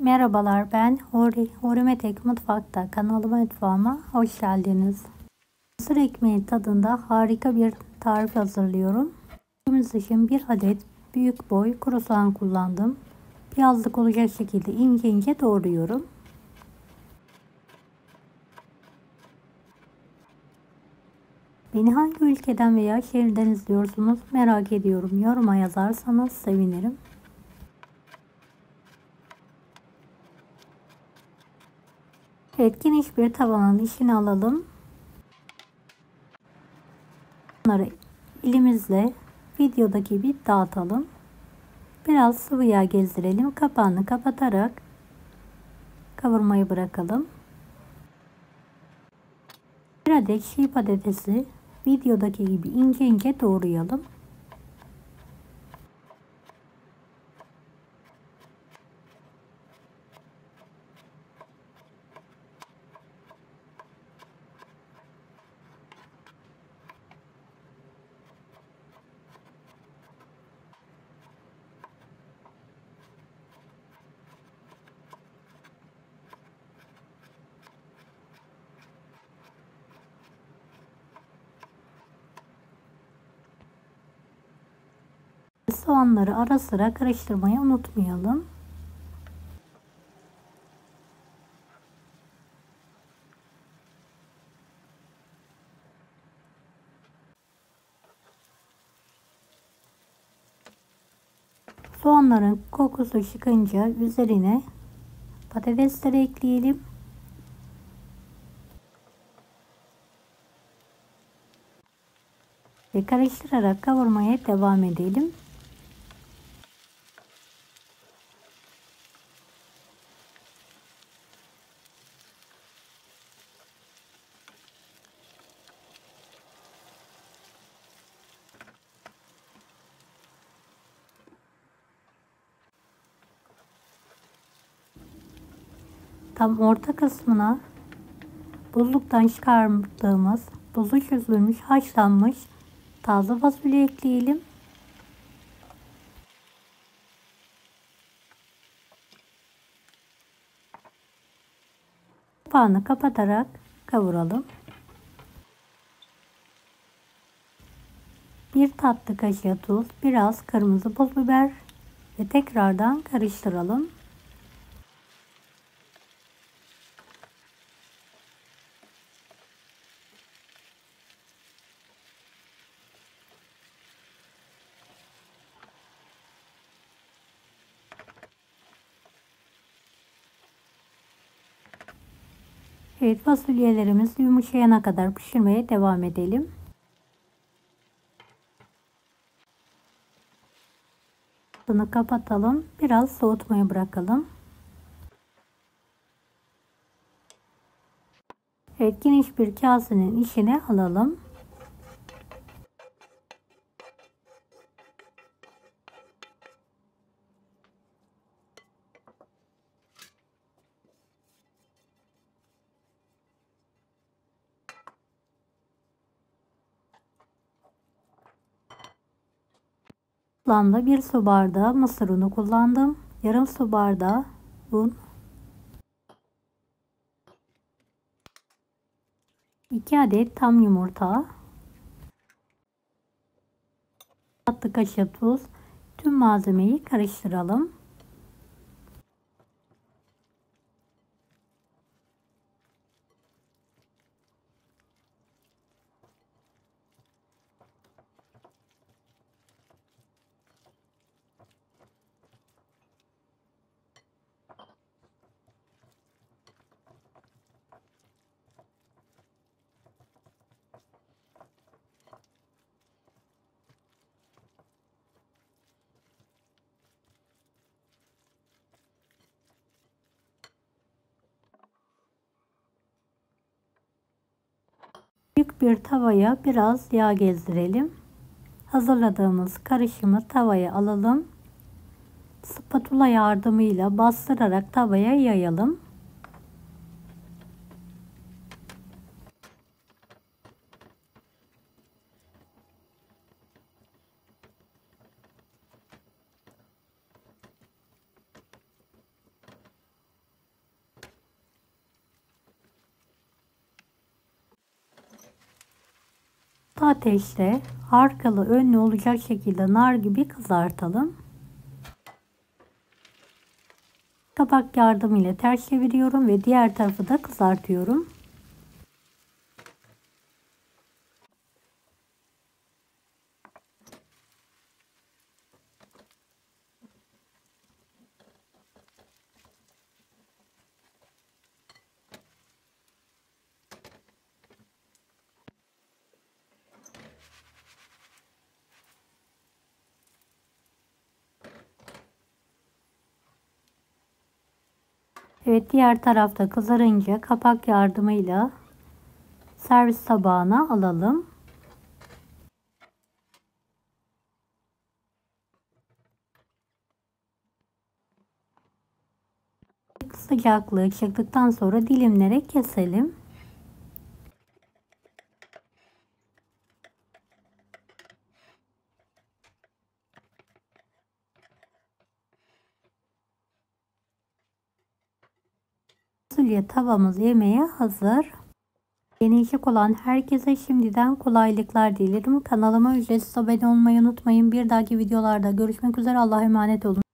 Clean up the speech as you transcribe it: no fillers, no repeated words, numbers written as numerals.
Merhabalar, ben Hurimetek Mutfak'ta kanalıma mutfağıma hoş geldiniz. Mısır ekmeği tadında harika bir tarif hazırlıyorum. Bunun için bir adet büyük boy kuru soğan kullandım. Piyazlık olacak şekilde ince ince doğruyorum. Beni hangi ülkeden veya şehirden izliyorsunuz merak ediyorum. Yoruma yazarsanız sevinirim. Evet, geniş bir tavanın içine alalım. Bunları elimizle videodaki gibi dağıtalım. Biraz sıvı yağ gezdirelim. Kapağını kapatarak kavurmayı bırakalım. Bir adet çiğ patatesi videodaki gibi ince ince doğrayalım. Soğanları ara sıra karıştırmayı unutmayalım. Soğanların kokusu çıkınca üzerine patatesleri ekleyelim. Ve karıştırarak kavurmaya devam edelim. Tam orta kısmına buzluktan çıkardığımız buzlu çözülmüş haşlanmış taze fasulye ekleyelim. Kapağını kapatarak kavuralım. Bir tatlı kaşığı tuz, biraz kırmızı pul biber ve tekrardan karıştıralım. Evet, fasulyelerimiz yumuşayana kadar pişirmeye devam edelim. Bunu kapatalım. Biraz soğutmaya bırakalım. Evet, geniş bir kasenin içine alalım. Toplamda 1 su bardağı mısır unu kullandım. Yarım su bardağı un. 2 adet tam yumurta. Tatlı kaşığı tuz. Tüm malzemeyi karıştıralım. Büyük bir tavaya biraz yağ gezdirelim. Hazırladığımız karışımı tavaya alalım. Spatula yardımıyla bastırarak tavaya yayalım. ateşte arkalı önlü olacak şekilde nar gibi kızartalım. Kapak yardımıyla ters çeviriyorum ve diğer tarafı da kızartıyorum. Evet, diğer tarafta kızarınca kapak yardımıyla servis tabağına alalım. Sıcaklığı çıktıktan sonra dilimlere keselim. Fasulye tavamız yemeğe hazır. Deneyecek olan herkese şimdiden kolaylıklar dilerim. Kanalıma ücretsiz abone olmayı unutmayın. Bir dahaki videolarda görüşmek üzere. Allah'a emanet olun.